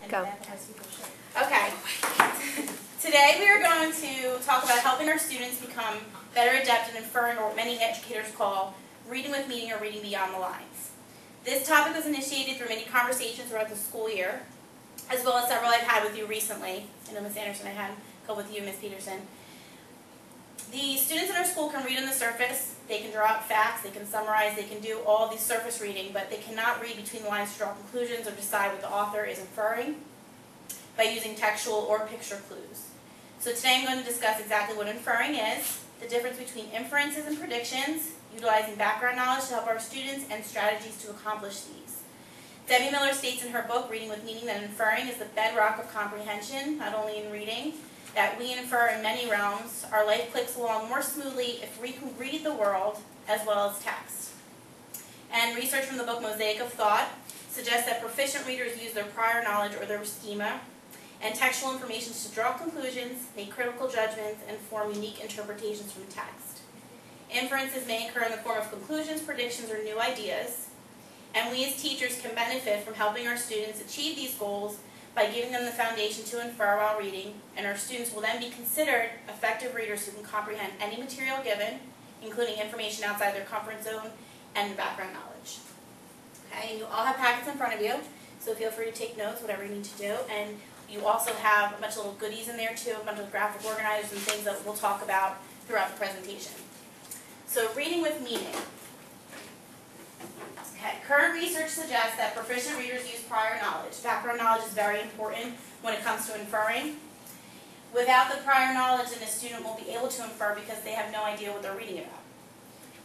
Go. Okay. Today we are going to talk about helping our students become better adept in inferring, or what many educators call reading with meaning or reading beyond the lines. This topic was initiated through many conversations throughout the school year, as well as several I've had with you recently. I know Ms. Anderson, I had a couple with you, Ms. Peterson. The students in our school can read on the surface, they can draw out facts, they can summarize, they can do all these surface reading, but they cannot read between the lines to draw conclusions or decide what the author is inferring by using textual or picture clues. So today I'm going to discuss exactly what inferring is, the difference between inferences and predictions, utilizing background knowledge to help our students, and strategies to accomplish these. Debbie Miller states in her book, Reading with Meaning, that inferring is the bedrock of comprehension, not only in reading, that we infer in many realms. Our life clicks along more smoothly if we can read the world as well as text. And research from the book Mosaic of Thought suggests that proficient readers use their prior knowledge or their schema and textual information to draw conclusions, make critical judgments, and form unique interpretations from text. Inferences may occur in the form of conclusions, predictions, or new ideas, and we as teachers can benefit from helping our students achieve these goals by giving them the foundation to infer while reading, and our students will then be considered effective readers who can comprehend any material given, including information outside their comfort zone and background knowledge. Okay, and you all have packets in front of you, so feel free to take notes, whatever you need to do, and you also have a bunch of little goodies in there too, a bunch of graphic organizers and things that we'll talk about throughout the presentation. So reading with meaning. Okay. Current research suggests that proficient readers use prior knowledge. Background knowledge is very important when it comes to inferring. Without the prior knowledge, then a student won't be able to infer because they have no idea what they're reading about.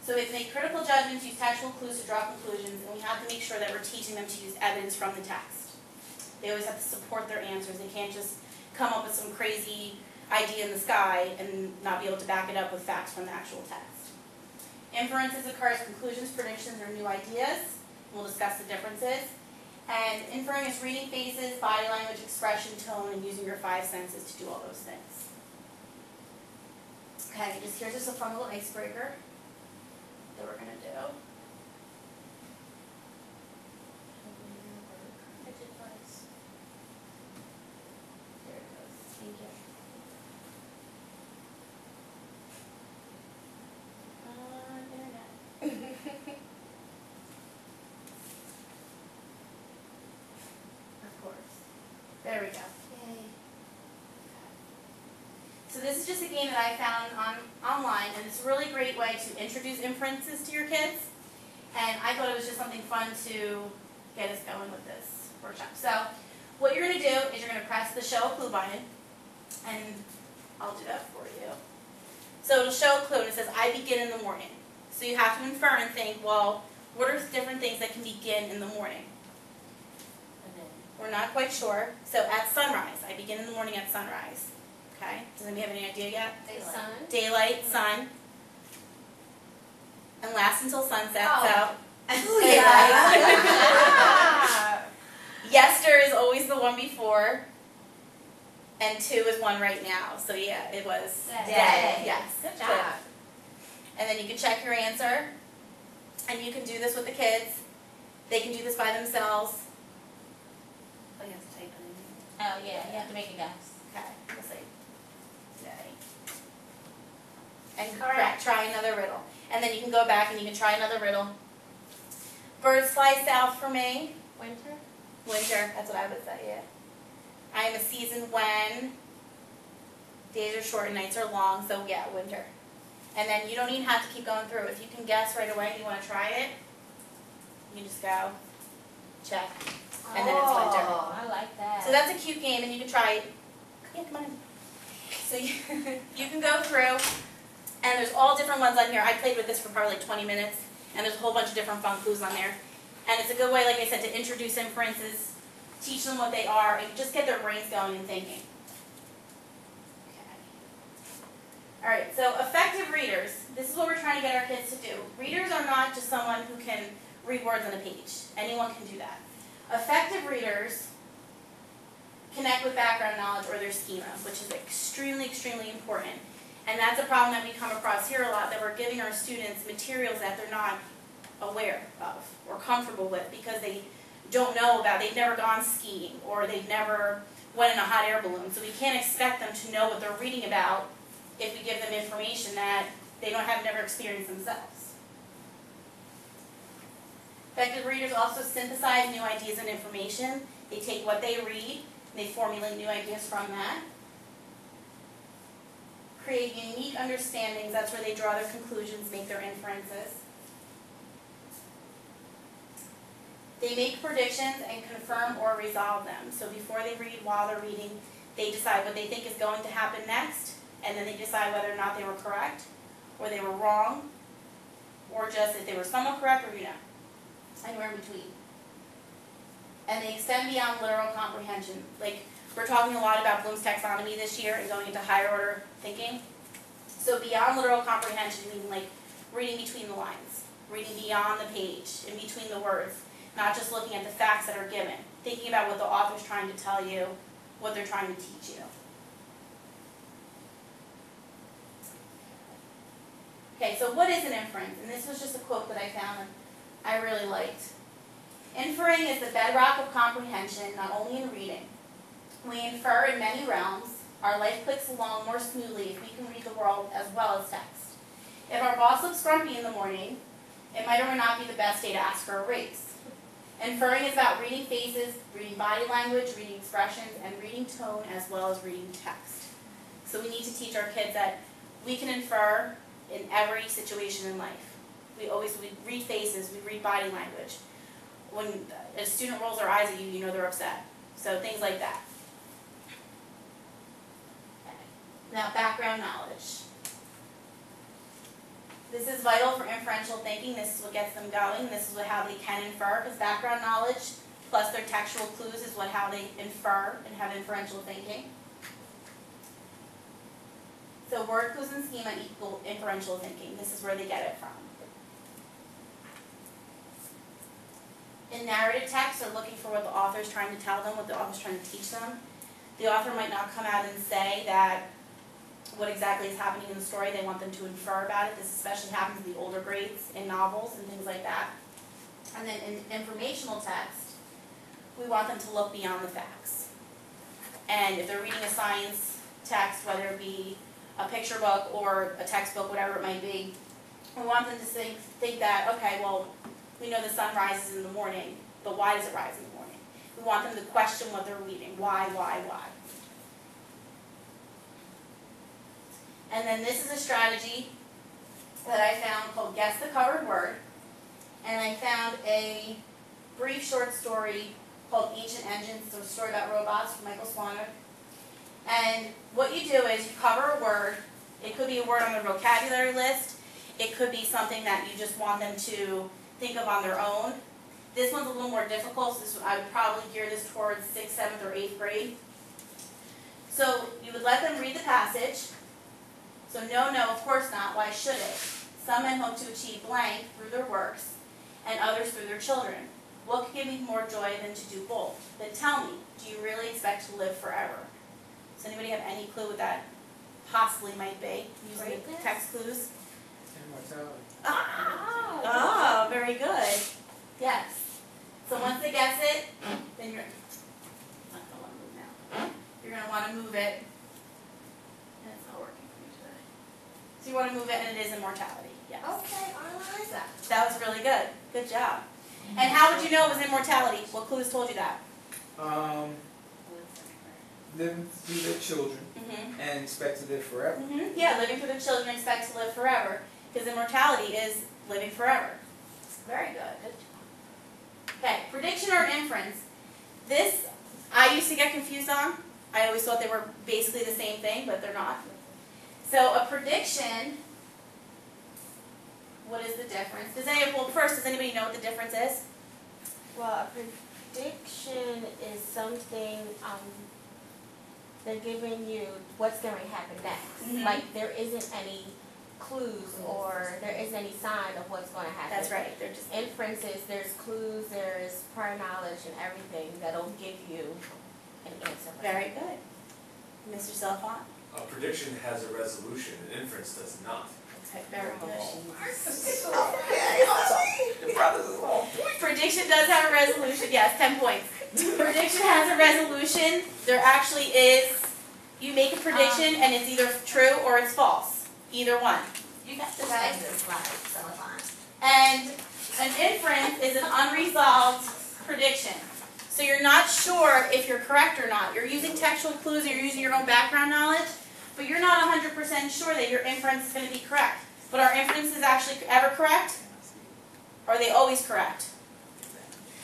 So we have to make critical judgments, use textual clues to draw conclusions, and we have to make sure that we're teaching them to use evidence from the text. They always have to support their answers. They can't just come up with some crazy idea in the sky and not be able to back it up with facts from the actual text. Inferences occur as conclusions, predictions, or new ideas. We'll discuss the differences. And inferring is reading faces, body language, expression, tone, and using your five senses to do all those things. Okay, here's just a fun little icebreaker that we're going to do. There it goes. Thank you. Of course. There we go. Yay. So this is just a game that I found online, and it's a really great way to introduce inferences to your kids. And I thought it was just something fun to get us going with this workshop. So what you're going to do is you're going to press the show a clue button, and I'll do that for you. So it'll show a clue, and it says, I begin in the morning. So you have to infer and think, well, what are different things that can begin in the morning? We're not quite sure. So at sunrise. I begin in the morning at sunrise. Okay? Does anybody have any idea yet? Daylight. Daylight, sun. And last until sunset. Oh. So daylight. Yester is always the one before. And 2 is one right now. So yeah, it was Day. Yes. Good job. Good. And then you can check your answer. And you can do this with the kids. They can do this by themselves. Oh, you have to type it in. Oh, yeah, you have to make a guess. Okay, we'll see. Day. And Correct. try another riddle. And then you can go back and you can try another riddle. Birds fly south for me. Winter? Winter, that's what I would say, yeah. I am a season when days are short and nights are long, so yeah, winter. And then you don't even have to keep going through. If you can guess right away and you want to try it, you just go, check, and then it's winter. Oh, I like that. So that's a cute game, and you can try it. Yeah, come on in. So you can go through, and there's all different ones on here. I played with this for probably like 20 minutes, and there's a whole bunch of different fun clues on there. And it's a good way, like I said, to introduce inferences, teach them what they are, and just get their brains going and thinking. Okay. All right, so effective readers. This is what we're trying to get our kids to do. Readers are not just someone who can read words on a page. Anyone can do that. Effective readers connect with background knowledge or their schema, which is extremely, extremely important. And that's a problem that we come across here a lot, that we're giving our students materials that they're not aware of or comfortable with because they don't know about. They've never gone skiing, or they've never went in a hot air balloon. So we can't expect them to know what they're reading about if we give them information that they have never experienced themselves. Effective readers also synthesize new ideas and information. They take what they read, and they formulate new ideas from that. Create unique understandings, that's where they draw their conclusions, make their inferences. They make predictions and confirm or resolve them. So before they read, while they're reading, they decide what they think is going to happen next, and then they decide whether or not they were correct, or they were wrong, or just if they were somewhat correct, or anywhere in between. And they extend beyond literal comprehension. Like, we're talking a lot about Bloom's taxonomy this year and going into higher order thinking. So beyond literal comprehension, meaning like reading between the lines, reading beyond the page, in between the words, not just looking at the facts that are given, thinking about what the author's trying to tell you, what they're trying to teach you. Okay, so what is an inference? And this was just a quote that I found and I really liked. Inferring is the bedrock of comprehension, not only in reading. We infer in many realms. Our life clicks along more smoothly if we can read the world as well as text. If our boss looks grumpy in the morning, it might or might not be the best day to ask for a raise. Inferring is about reading faces, reading body language, reading expressions, and reading tone as well as reading text. So we need to teach our kids that we can infer in every situation in life. We read faces, we read body language. When a student rolls their eyes at you, you know they're upset. So things like that. Okay. Now, background knowledge. This is vital for inferential thinking. This is what gets them going. This is how they can infer, because background knowledge plus their textual clues is how they infer and have inferential thinking. So word clues and schema equal inferential thinking. This is where they get it from. In narrative text, they're looking for what the author is trying to tell them, what the author is trying to teach them. The author might not come out and say that what exactly is happening in the story. They want them to infer about it. This especially happens in the older grades, in novels and things like that. And then in informational text, we want them to look beyond the facts. And if they're reading a science text, whether it be a picture book or a textbook, whatever it might be, we want them to think that, okay, well, we know the sun rises in the morning, but why does it rise in the morning? We want them to question what they're reading. Why? And then this is a strategy that I found called Guess the Covered Word. And I found a brief short story called Ancient Engines. It's a story about robots from Michael Swanwick. And what you do is you cover a word. It could be a word on their vocabulary list. It could be something that you just want them to think of on their own. This one's a little more difficult, so I would probably gear this towards 6th, 7th, or 8th grade. So you would let them read the passage. So no, of course not, why should it? Some men hope to achieve blank through their works, and others through their children. What could give me more joy than to do both? But tell me, do you really expect to live forever? Does anybody have any clue what that possibly might be, using the text clues? Immortality. Oh, very good. Yes. So once they guess it, then you're not going to want to move now. You're going to want to move it. And it's not working for me today. So you want to move it, and it is immortality. Yes. Okay, I like that. That was really good. Good job. And how would you know it was immortality? What clues told you that? Living through their children and expect to live forever. Yeah, living through their children and expect to live forever. Because immortality is living forever. Very good. Okay, prediction or inference. This, I used to get confused on. I always thought they were basically the same thing, but they're not. So a prediction, what is the difference? First, does anybody know what the difference is? Well, a prediction is something they're giving you what's going to happen next. Like there isn't any clues or there isn't any sign of what's going to happen. That's right. They're just inferences. There's clues. There's prior knowledge and everything that'll give you an answer. Very good. Mr. Selfont? A prediction has a resolution. An inference does not. That's Okay, very good. Your brother's is on point. Prediction does have a resolution. Yes, 10 points. Prediction has a resolution. There actually is, you make a prediction and it's either true or it's false. Either one. You got to say this slide several times. And an inference is an unresolved prediction. So you're not sure if you're correct or not. You're using textual clues or you're using your own background knowledge, but you're not 100% sure that your inference is going to be correct. But are inferences actually ever correct? Or are they always correct?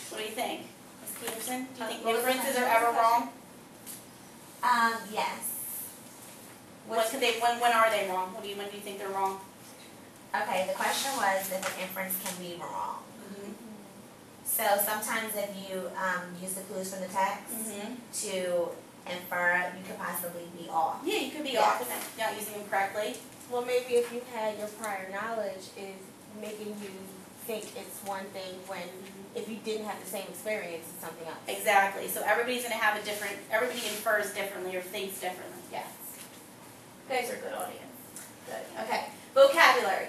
What do you think? Ms. Peterson, do you think inferences are ever wrong? Yes. When are they wrong? When do you think they're wrong? Okay, the question was if an inference can be wrong. So sometimes if you use the clues from the text to infer, you could possibly be off. Yeah, you could be off and not using them correctly. Well, maybe if you had your prior knowledge is making you think it's one thing when if you didn't have the same experience, it's something else. Exactly. So everybody's going to have a different, everybody infers differently or thinks differently. Yes. You guys are a good audience. Good. Okay. Vocabulary.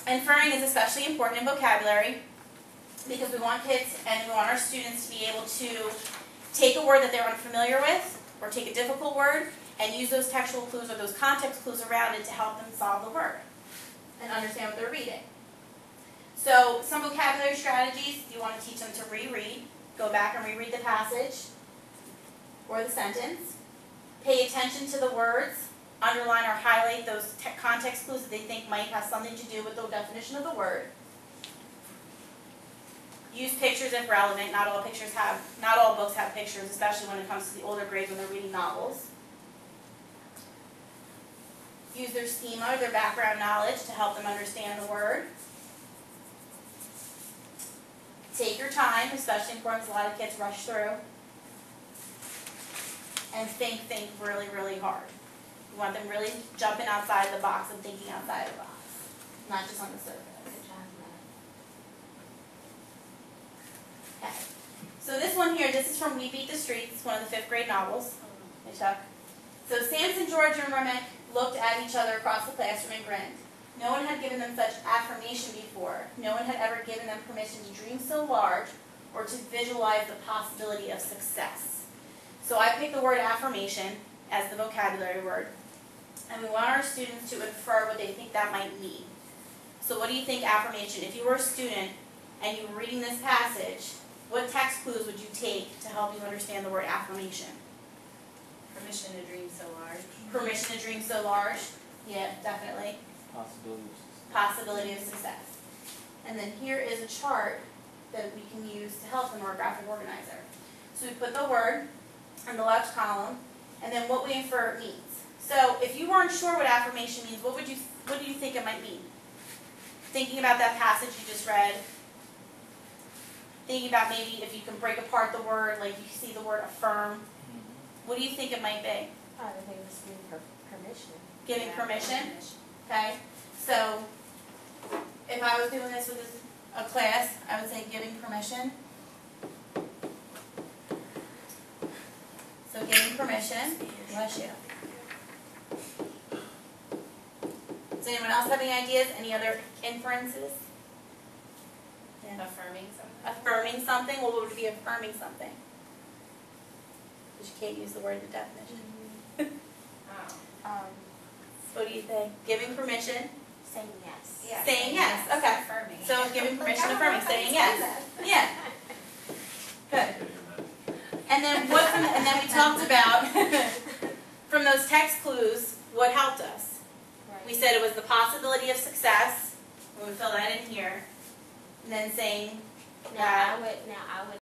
Inferring is especially important in vocabulary because we want kids and we want our students to be able to take a word that they're unfamiliar with or take a difficult word and use those textual clues or those context clues around it to help them solve the word and understand what they're reading. So some vocabulary strategies, you want to teach them to reread, go back and reread the passage or the sentence, pay attention to the words, underline or highlight those context clues that they think might have something to do with the definition of the word. Use pictures if relevant. Not all books have pictures, especially when it comes to the older grades when they're reading novels. Use their schema, their background knowledge to help them understand the word. Take your time, especially important because a lot of kids rush through. And think really, really hard. You want them really jumping outside the box and thinking outside the box, not just on the surface. Okay. So this one here, this is from We Beat the Streets. It's one of the 5th grade novels. Hey, Chuck. So Samson, George, and Remick looked at each other across the classroom and grinned. No one had given them such affirmation before. No one had ever given them permission to dream so large or to visualize the possibility of success. So I picked the word affirmation as the vocabulary word. And we want our students to infer what they think that might mean. So what do you think affirmation? If you were a student and you were reading this passage, what text clues would you take to help you understand the word affirmation? Permission to dream so large. Permission to dream so large. Yeah, definitely. Possibility of success. And then here is a chart that we can use to help them, or a graphic organizer. So we put the word in the left column, and then what we infer it means. So if you weren't sure what affirmation means, what do you think it might mean? Thinking about that passage you just read, thinking about maybe if you can break apart the word, like you see the word affirm, what do you think it might be? I think it's giving permission. Giving permission? Okay. So if I was doing this with a class, I would say giving permission. So giving permission. Bless you. Does anyone else have any ideas? Any other inferences? Yeah. Affirming something. Affirming something? Well, what would be affirming something? Because you can't use the word in the definition. What do you think? Giving permission? Saying yes. Yeah. Saying yes. Okay. Affirming. So giving permission, affirming, saying yes. Yeah. Good. And then we talked about from those text clues what helped us. Right. We said it was the possibility of success. We would fill that in here. And then saying Now I would